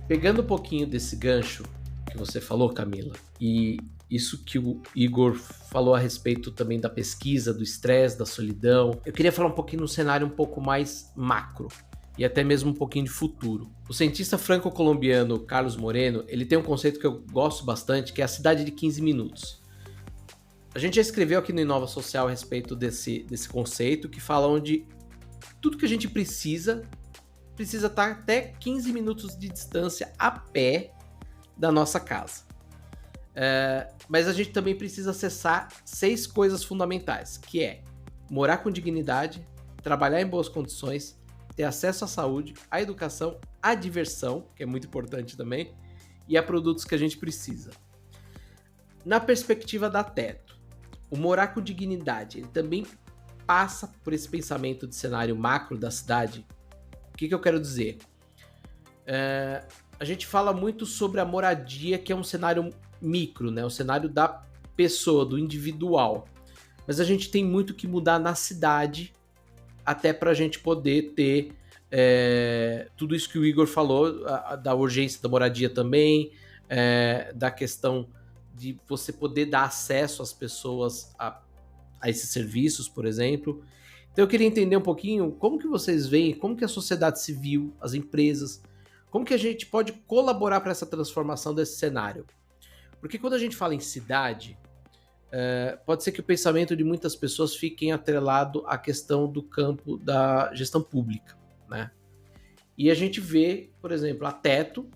Pegando um pouquinho desse gancho que que você falou, Camila, e isso que o Igor falou a respeito também da pesquisa, do estresse, da solidão, eu queria falar um pouquinho num cenário um pouco mais macro e até mesmo um pouquinho de futuro. O cientista franco-colombiano Carlos Moreno, ele tem um conceito que eu gosto bastante, que é a cidade de 15 minutos. A gente já escreveu aqui no Inova Social a respeito desse conceito, que fala onde tudo que a gente precisa estar até 15 minutos de distância a pé da nossa casa. Mas a gente também precisa acessar 6 coisas fundamentais, que é morar com dignidade, trabalhar em boas condições, ter acesso à saúde, à educação, à diversão, que é muito importante também, e a produtos que a gente precisa. Na perspectiva da Teto, o morar com dignidade, ele também passa por esse pensamento de cenário macro da cidade. O que eu quero dizer? A gente fala muito sobre a moradia, que é um cenário micro, né? O cenário da pessoa, do individual. Mas a gente tem muito que mudar na cidade, até para a gente poder ter tudo isso que o Igor falou, da urgência da moradia também, da questão de você poder dar acesso às pessoas a esses serviços, por exemplo. Então eu queria entender um pouquinho como que vocês veem, como que a sociedade civil, as empresas, como que a gente pode colaborar para essa transformação desse cenário. Porque quando a gente fala em cidade, pode ser que o pensamento de muitas pessoas fique atrelado à questão do campo da gestão pública, né? E a gente vê, por exemplo, a Teto,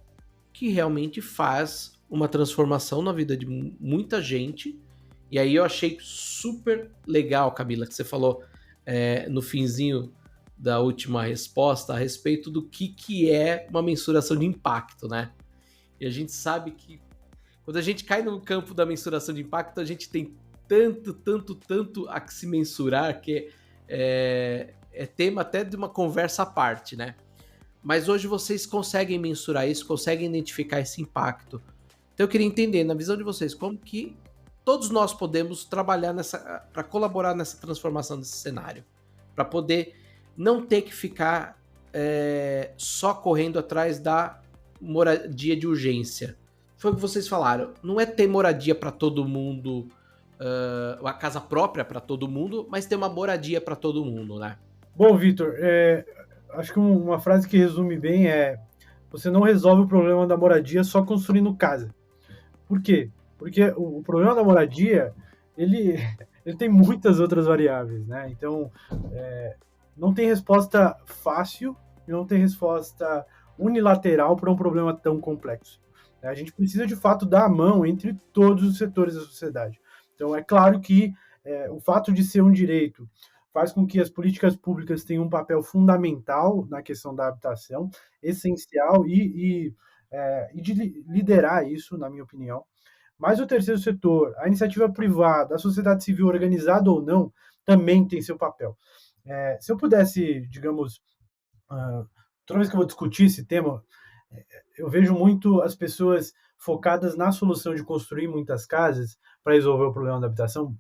que realmente faz uma transformação na vida de muita gente. E aí eu achei super legal, Camila, que você falou no finzinho da última resposta a respeito do que é uma mensuração de impacto, né? E a gente sabe que quando a gente cai no campo da mensuração de impacto, a gente tem tanto a que se mensurar que é tema até de uma conversa à parte, né? Mas hoje vocês conseguem mensurar isso, conseguem identificar esse impacto. Então eu queria entender, na visão de vocês, como que todos nós podemos trabalhar para colaborar nessa transformação desse cenário, para poder não ter que ficar só correndo atrás da moradia de urgência. Foi o que vocês falaram, não é ter moradia para todo mundo, a casa própria para todo mundo, mas ter uma moradia para todo mundo, né? Bom, Vitor, acho que uma frase que resume bem é: você não resolve o problema da moradia só construindo casa. Por quê? Porque o problema da moradia, ele tem muitas outras variáveis, né? Então, não tem resposta fácil e não tem resposta unilateral para um problema tão complexo. A gente precisa, de fato, dar a mão entre todos os setores da sociedade. Então, é claro que o fato de ser um direito faz com que as políticas públicas tenham um papel fundamental na questão da habitação, essencial, e de liderar isso, na minha opinião. Mas o terceiro setor, a iniciativa privada, a sociedade civil, organizada ou não, também tem seu papel. Se eu pudesse, digamos, toda vez que eu vou discutir esse tema, eu vejo muito as pessoas focadas na solução de construir muitas casas para resolver o problema da habitação,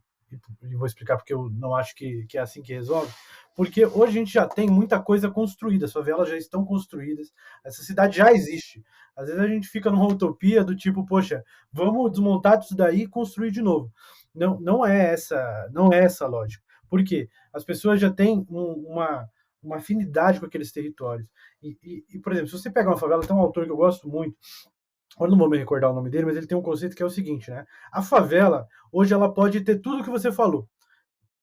e vou explicar porque eu não acho que é assim que resolve, porque hoje a gente já tem muita coisa construída, as favelas já estão construídas, essa cidade já existe. Às vezes a gente fica numa utopia do tipo, poxa, vamos desmontar tudo daí e construir de novo. Não é essa a lógica. Por quê? As pessoas já têm uma afinidade com aqueles territórios. E, por exemplo, se você pegar uma favela, tem um autor que eu gosto muito, eu não vou me recordar o nome dele, mas ele tem um conceito que é o seguinte, né? A favela, hoje, ela pode ter tudo o que você falou.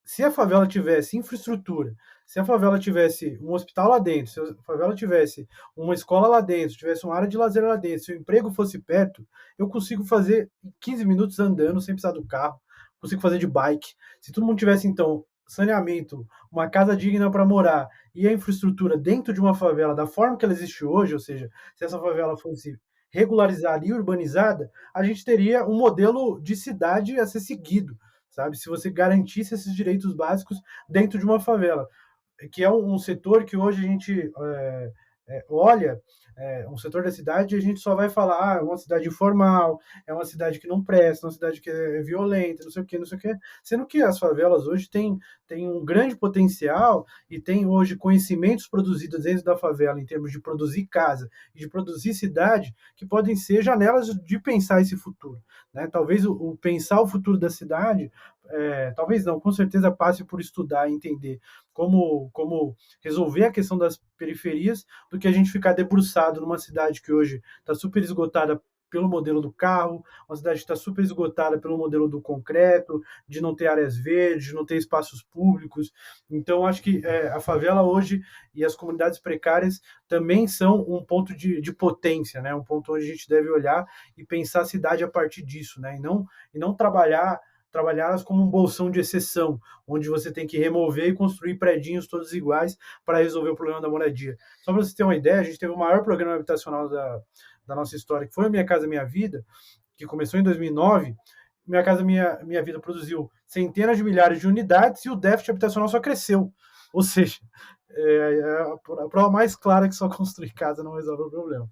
Se a favela tivesse infraestrutura, se a favela tivesse um hospital lá dentro, se a favela tivesse uma escola lá dentro, se tivesse uma área de lazer lá dentro, se o emprego fosse perto, eu consigo fazer em 15 minutos andando, sem precisar do carro, consigo fazer de bike. Se todo mundo tivesse, então, saneamento, uma casa digna para morar e a infraestrutura dentro de uma favela da forma que ela existe hoje, ou seja, se essa favela fosse regularizada e urbanizada, a gente teria um modelo de cidade a ser seguido, sabe? Se você garantisse esses direitos básicos dentro de uma favela, que é um setor que hoje a gente olha um setor da cidade, a gente só vai falar, é uma cidade informal, é uma cidade que não presta, é uma cidade que é violenta, não sei o quê, não sei o quê, sendo que as favelas hoje têm um grande potencial e tem hoje conhecimentos produzidos dentro da favela em termos de produzir casa e de produzir cidade que podem ser janelas de pensar esse futuro, né? Talvez o pensar o futuro da cidade, talvez não, com certeza passe por estudar e entender como resolver a questão das periferias, do que a gente ficar debruçado numa cidade que hoje está super esgotada pelo modelo do carro, uma cidade que está super esgotada pelo modelo do concreto, de não ter áreas verdes, de não ter espaços públicos. Então, acho que a favela hoje e as comunidades precárias também são um ponto de potência, né? Um ponto onde a gente deve olhar e pensar a cidade a partir disso, né? E não trabalhá-las como um bolsão de exceção, onde você tem que remover e construir predinhos todos iguais para resolver o problema da moradia. Só para você ter uma ideia, a gente teve o maior programa habitacional da nossa história, que foi a Minha Casa Minha Vida, que começou em 2009. Minha Casa Minha Vida produziu centenas de milhares de unidades e o déficit habitacional só cresceu. Ou seja, a prova mais clara que só construir casa não resolve o problema.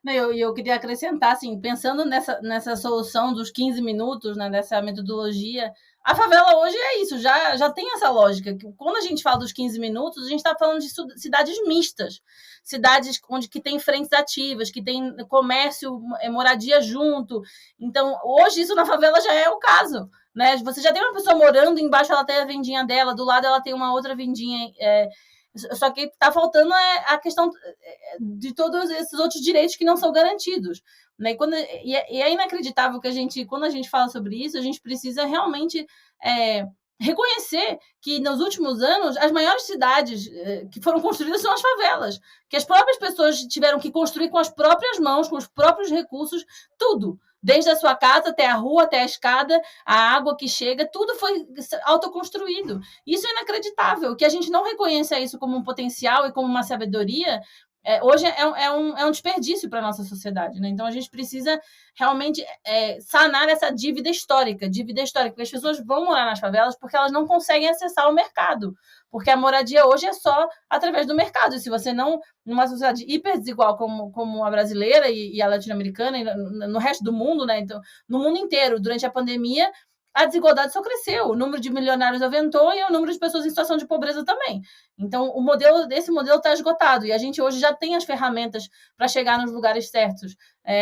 Eu queria acrescentar, assim, pensando nessa solução dos 15 minutos, né, dessa metodologia, a favela hoje é isso, já tem essa lógica. Quando a gente fala dos 15 minutos, a gente está falando de cidades mistas, cidades que tem frentes ativas, que tem comércio, moradia junto. Então, hoje isso na favela já é o caso, né? Você já tem uma pessoa morando, embaixo ela tem a vendinha dela, do lado ela tem uma outra vendinha. Só que está faltando a questão de todos esses outros direitos que não são garantidos. Né? E é inacreditável que quando a gente fala sobre isso, a gente precisa realmente reconhecer que nos últimos anos as maiores cidades que foram construídas são as favelas, que as próprias pessoas tiveram que construir com as próprias mãos, com os próprios recursos, tudo. Desde a sua casa até a rua, até a escada, a água que chega, tudo foi autoconstruído. Isso é inacreditável. Que a gente não reconheça isso como um potencial e como uma sabedoria, hoje é um desperdício para a nossa sociedade. Né? Então, a gente precisa realmente sanar essa dívida histórica, porque as pessoas vão morar nas favelas porque elas não conseguem acessar o mercado, porque a moradia hoje é só através do mercado. E se você não, numa sociedade hiper desigual como a brasileira e a latino-americana, e no resto do mundo, né? Então, no mundo inteiro, durante a pandemia, a desigualdade só cresceu, o número de milionários aumentou e o número de pessoas em situação de pobreza também. Então, esse modelo está esgotado e a gente hoje já tem as ferramentas para chegar nos lugares certos,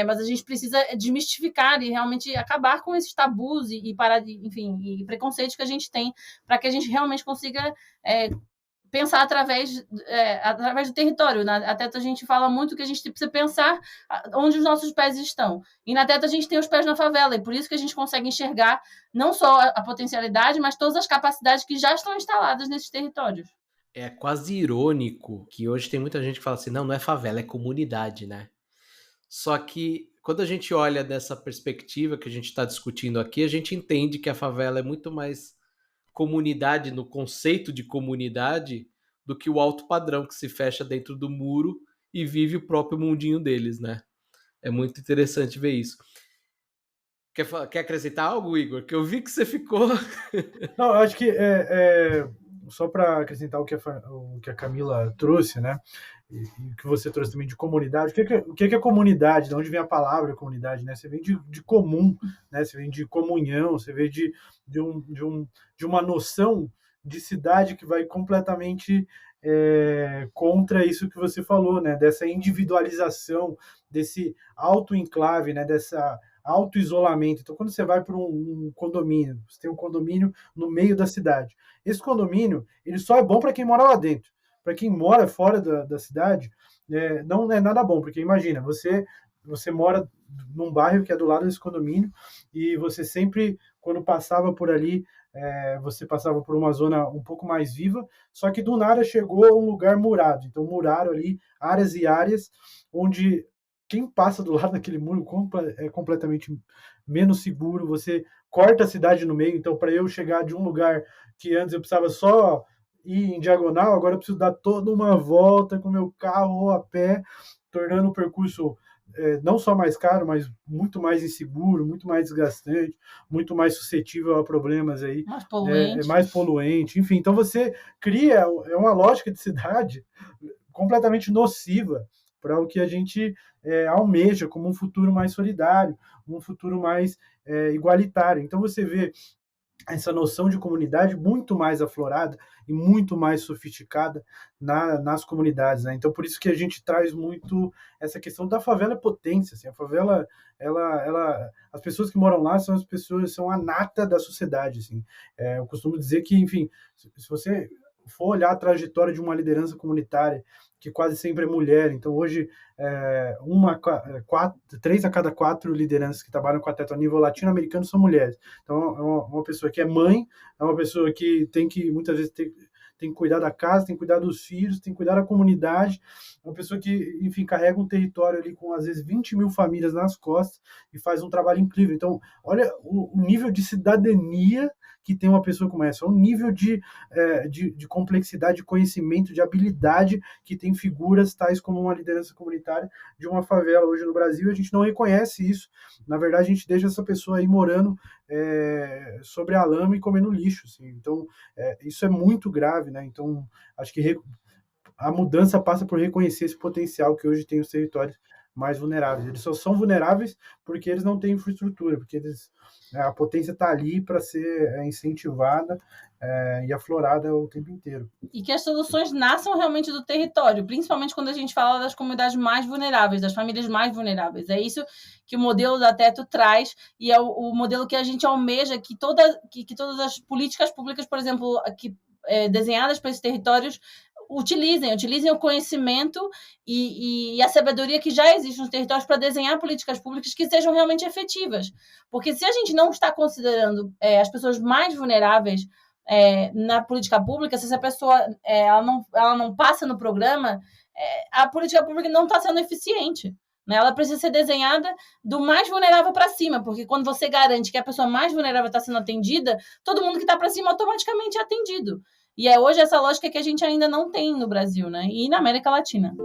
mas a gente precisa desmistificar e realmente acabar com esses tabus e parar, enfim, e preconceitos que a gente tem para que a gente realmente consiga pensar através do território. Na Teto a gente fala muito que a gente precisa pensar onde os nossos pés estão. E na Teto a gente tem os pés na favela, e por isso que a gente consegue enxergar não só a potencialidade, mas todas as capacidades que já estão instaladas nesses territórios. É quase irônico que hoje tem muita gente que fala assim, não é favela, é comunidade, né? Só que quando a gente olha dessa perspectiva que a gente está discutindo aqui, a gente entende que a favela é muito mais comunidade no conceito de comunidade do que o alto padrão que se fecha dentro do muro e vive o próprio mundinho deles, né? É muito interessante ver isso. Quer acrescentar algo, Igor? Que eu vi que você ficou... Não, eu acho que só para acrescentar o que a Camila trouxe, né? E o que você trouxe também de comunidade. O que é comunidade? De onde vem a palavra comunidade? Né? Você vem de comum, né? Você vem de comunhão, você vem de uma noção de cidade que vai completamente contra isso que você falou, né? Dessa individualização, desse auto-enclave, né? Dessa auto-isolamento. Então, quando você vai para um condomínio, você tem um condomínio no meio da cidade. Esse condomínio, ele só é bom para quem mora lá dentro. Para quem mora fora da cidade, não é nada bom, porque imagina, você mora num bairro que é do lado desse condomínio e você sempre, quando passava por ali, você passava por uma zona um pouco mais viva, só que do nada chegou a um lugar murado. Então, muraram ali áreas e áreas onde quem passa do lado daquele muro é completamente menos seguro. Você corta a cidade no meio. Então, para eu chegar de um lugar que antes eu precisava só ir em diagonal, agora eu preciso dar toda uma volta com meu carro ou a pé, tornando o percurso não só mais caro, mas muito mais inseguro, muito mais desgastante, muito mais suscetível a problemas aí, mais poluente, enfim. Então você cria uma lógica de cidade completamente nociva para o que a gente almeja como um futuro mais solidário, um futuro mais igualitário. Então você vê essa noção de comunidade muito mais aflorada e muito mais sofisticada nas comunidades, né? Então, por isso que a gente traz muito essa questão da favela potência. Assim, a favela, as pessoas que moram lá são a nata da sociedade. Assim. Eu costumo dizer que, enfim, se você for olhar a trajetória de uma liderança comunitária, que quase sempre é mulher, então hoje 3 a cada 4 lideranças que trabalham com a Teto a nível latino-americano são mulheres. Então, é uma pessoa que é mãe, é uma pessoa que muitas vezes tem que cuidar da casa, tem que cuidar dos filhos, tem que cuidar da comunidade, é uma pessoa que, enfim, carrega um território ali com, às vezes, 20 mil famílias nas costas e faz um trabalho incrível. Então, olha o nível de cidadania que tem uma pessoa como essa, o nível de complexidade, de conhecimento, de habilidade que tem figuras tais como uma liderança comunitária de uma favela hoje no Brasil. A gente não reconhece isso. Na verdade, a gente deixa essa pessoa aí morando sobre a lama e comendo lixo. Assim. Então, isso é muito grave, né? Então, acho que a mudança passa por reconhecer esse potencial que hoje tem os territórios mais vulneráveis. Eles só são vulneráveis porque eles não têm infraestrutura, porque a potência está ali para ser incentivada e aflorada o tempo inteiro. E que as soluções nasçam realmente do território, principalmente quando a gente fala das comunidades mais vulneráveis, das famílias mais vulneráveis. É isso que o modelo da Teto traz e é o modelo que a gente almeja que todas as políticas públicas, por exemplo, desenhadas para esses territórios, utilizem o conhecimento e a sabedoria que já existe nos territórios para desenhar políticas públicas que sejam realmente efetivas. Porque se a gente não está considerando as pessoas mais vulneráveis na política pública, se essa pessoa ela não passa no programa, a política pública não está sendo eficiente. Né? Ela precisa ser desenhada do mais vulnerável para cima, porque quando você garante que a pessoa mais vulnerável está sendo atendida, todo mundo que está para cima automaticamente é atendido. E é hoje essa lógica que a gente ainda não tem no Brasil, né? E na América Latina.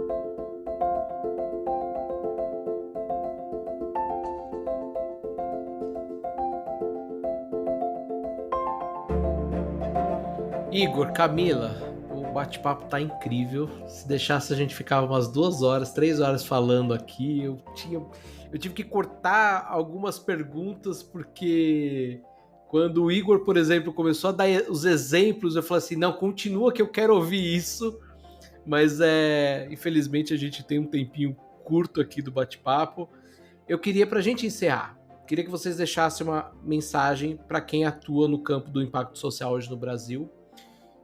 Igor, Camila, o bate-papo tá incrível. Se deixasse a gente ficava umas 2 horas, 3 horas falando aqui. Eu tive que cortar algumas perguntas porque quando o Igor, por exemplo, começou a dar os exemplos, eu falei assim, não, continua que eu quero ouvir isso. Mas infelizmente a gente tem um tempinho curto aqui do bate-papo. Eu queria, pra gente encerrar, queria que vocês deixassem uma mensagem para quem atua no campo do impacto social hoje no Brasil.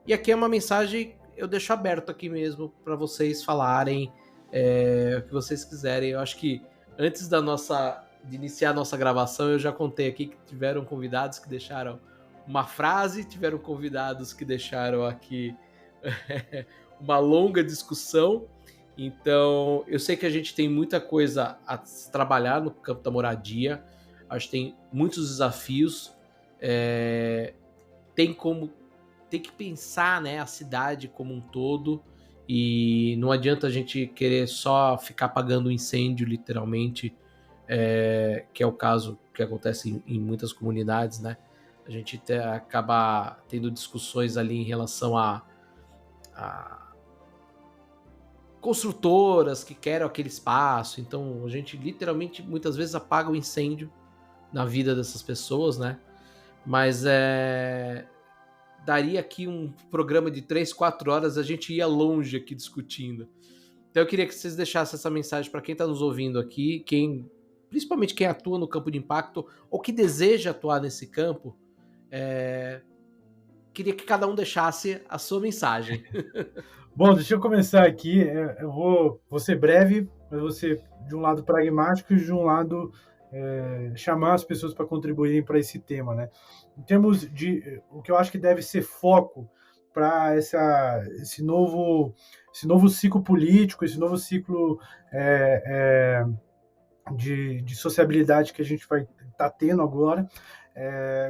E aqui é uma mensagem, eu deixo aberto aqui mesmo para vocês falarem o que vocês quiserem. Eu acho que antes de iniciar a nossa gravação, eu já contei aqui que tiveram convidados que deixaram uma frase, tiveram convidados que deixaram aqui uma longa discussão. Então, eu sei que a gente tem muita coisa a trabalhar no campo da moradia, acho que tem muitos desafios, tem que pensar, né, a cidade como um todo, e não adianta a gente querer só ficar apagando o incêndio, literalmente, que é o caso que acontece em muitas comunidades, né? A gente acaba tendo discussões ali em relação a construtoras que querem aquele espaço, então a gente literalmente muitas vezes apaga o incêndio na vida dessas pessoas, né? Mas daria aqui um programa de 3, 4 horas, a gente ia longe aqui discutindo. Então eu queria que vocês deixassem essa mensagem para quem está nos ouvindo aqui, principalmente quem atua no campo de impacto ou que deseja atuar nesse campo. Queria que cada um deixasse a sua mensagem. Bom, deixa eu começar aqui. Eu vou ser breve, mas vou ser de um lado pragmático e de um lado chamar as pessoas para contribuírem para esse tema, né? Em termos de o que eu acho que deve ser foco para esse novo ciclo político, esse novo ciclo de sociabilidade que a gente vai estar tendo agora,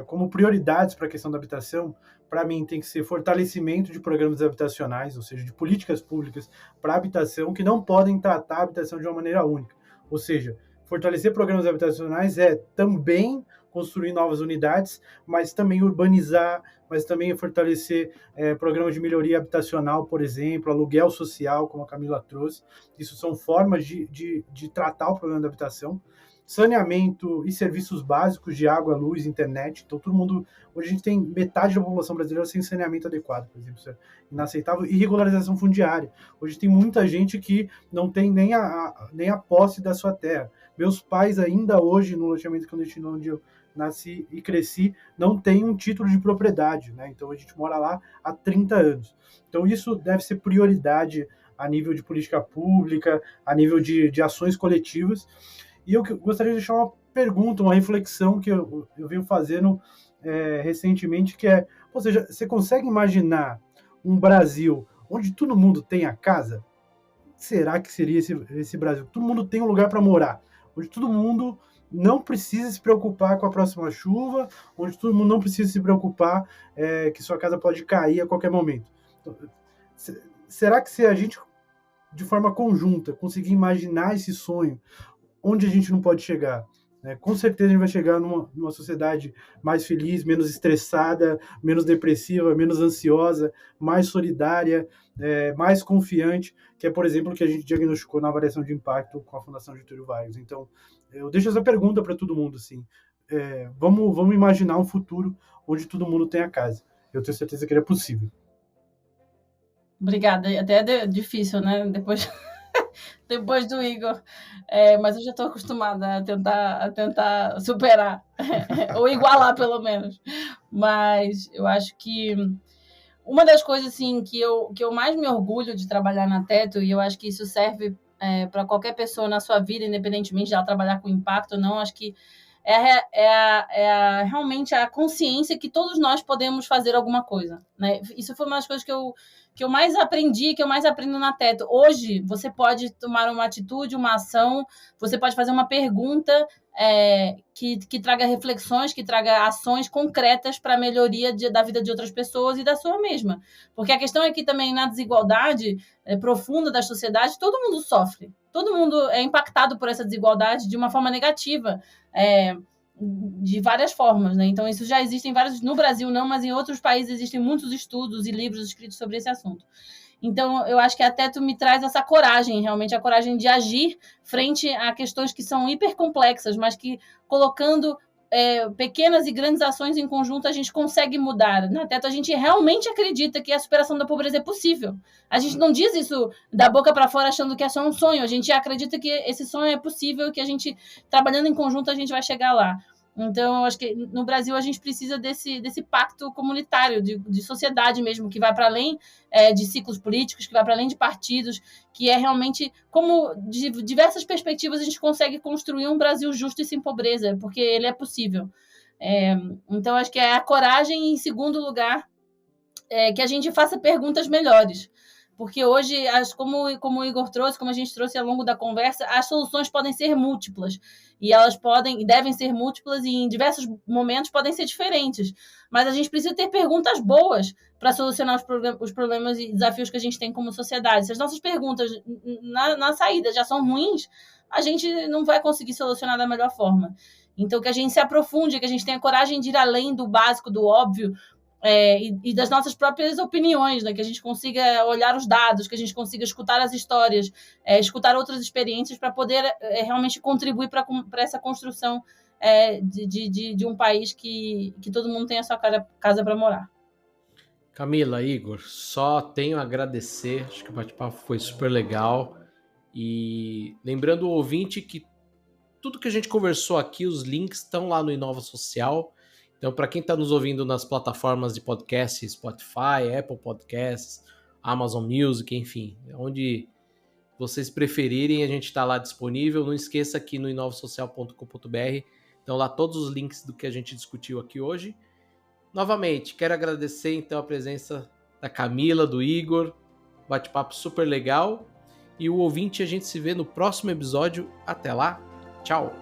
como prioridades para a questão da habitação, para mim tem que ser fortalecimento de programas habitacionais, ou seja, de políticas públicas para habitação que não podem tratar a habitação de uma maneira única. Ou seja, fortalecer programas habitacionais é também construir novas unidades, mas também urbanizar, mas também fortalecer programas de melhoria habitacional, por exemplo, aluguel social, como a Camila trouxe. Isso são formas de tratar o problema da habitação. Saneamento e serviços básicos de água, luz, internet. Então, todo mundo... Hoje a gente tem metade da população brasileira sem saneamento adequado, por exemplo. Isso é inaceitável. E regularização fundiária. Hoje tem muita gente que não tem nem a posse da sua terra. Meus pais ainda hoje, no loteamento clandestino onde eu nasci e cresci, não tem um título de propriedade, né? Então, a gente mora lá há 30 anos. Então, isso deve ser prioridade a nível de política pública, a nível de ações coletivas. E eu gostaria de deixar uma pergunta, uma reflexão que eu venho fazendo recentemente, que é, ou seja, você consegue imaginar um Brasil onde todo mundo tenha casa? Será que seria esse Brasil? Todo mundo tem um lugar para morar, onde todo mundo não precisa se preocupar com a próxima chuva, onde todo mundo não precisa se preocupar que sua casa pode cair a qualquer momento. Então, será que se a gente, de forma conjunta, conseguir imaginar esse sonho, onde a gente não pode chegar? Com certeza a gente vai chegar numa sociedade mais feliz, menos estressada, menos depressiva, menos ansiosa, mais solidária, mais confiante, que é, por exemplo, o que a gente diagnosticou na avaliação de impacto com a Fundação Getúlio Vargas. Então, eu deixo essa pergunta para todo mundo, assim, vamos imaginar um futuro onde todo mundo tenha casa. Eu tenho certeza que é possível. Obrigada. Até é difícil, né? Depois do Igor, mas eu já estou acostumada a tentar superar, ou igualar pelo menos. Mas eu acho que uma das coisas assim, que eu mais me orgulho de trabalhar na Teto, e eu acho que isso serve para qualquer pessoa na sua vida, independentemente de ela trabalhar com impacto ou não, acho que realmente a consciência que todos nós podemos fazer alguma coisa, né? Isso foi uma das coisas que eu mais aprendi, que eu mais aprendo na Teto. Hoje, você pode tomar uma atitude, uma ação, você pode fazer uma pergunta que traga reflexões, que traga ações concretas para a melhoria da vida de outras pessoas e da sua mesma. Porque a questão é que também na desigualdade profunda da sociedade, todo mundo sofre. Todo mundo é impactado por essa desigualdade de uma forma negativa, de várias formas, né? Então, isso já existe em vários... No Brasil, não, mas em outros países existem muitos estudos e livros escritos sobre esse assunto. Então, eu acho que a Teto me traz essa coragem, realmente, a coragem de agir frente a questões que são hipercomplexas, mas que, colocando pequenas e grandes ações em conjunto, a gente consegue mudar. Na Teto, a gente realmente acredita que a superação da pobreza é possível. A gente não diz isso da boca para fora achando que é só um sonho. A gente acredita que esse sonho é possível, que a gente, trabalhando em conjunto, a gente vai chegar lá. Então, eu acho que no Brasil a gente precisa desse pacto comunitário, de sociedade mesmo, que vai para além de ciclos políticos, que vai para além de partidos, que é realmente como, de diversas perspectivas, a gente consegue construir um Brasil justo e sem pobreza, porque ele é possível. Então, acho que é a coragem, e, em segundo lugar, que a gente faça perguntas melhores. Porque hoje, como o Igor trouxe, como a gente trouxe ao longo da conversa, as soluções podem ser múltiplas. E elas podem e devem ser múltiplas, e em diversos momentos podem ser diferentes. Mas a gente precisa ter perguntas boas para solucionar os problemas e desafios que a gente tem como sociedade. Se as nossas perguntas na saída já são ruins, a gente não vai conseguir solucionar da melhor forma. Então, que a gente se aprofunde, que a gente tenha coragem de ir além do básico, do óbvio, e das nossas próprias opiniões, né? Que a gente consiga olhar os dados, que a gente consiga escutar as histórias, escutar outras experiências para poder realmente contribuir para essa construção de um país que todo mundo tenha a sua casa para morar. Camila, Igor, só tenho a agradecer, acho que o bate-papo foi super legal, e lembrando o ouvinte que tudo que a gente conversou aqui, os links estão lá no Inova Social. Então, para quem está nos ouvindo nas plataformas de podcast, Spotify, Apple Podcasts, Amazon Music, enfim, onde vocês preferirem, a gente está lá disponível. Não esqueça que no inovasocial.com.br estão lá todos os links do que a gente discutiu aqui hoje. Novamente, quero agradecer então a presença da Camila, do Igor, bate-papo super legal. E o ouvinte, a gente se vê no próximo episódio. Até lá, tchau!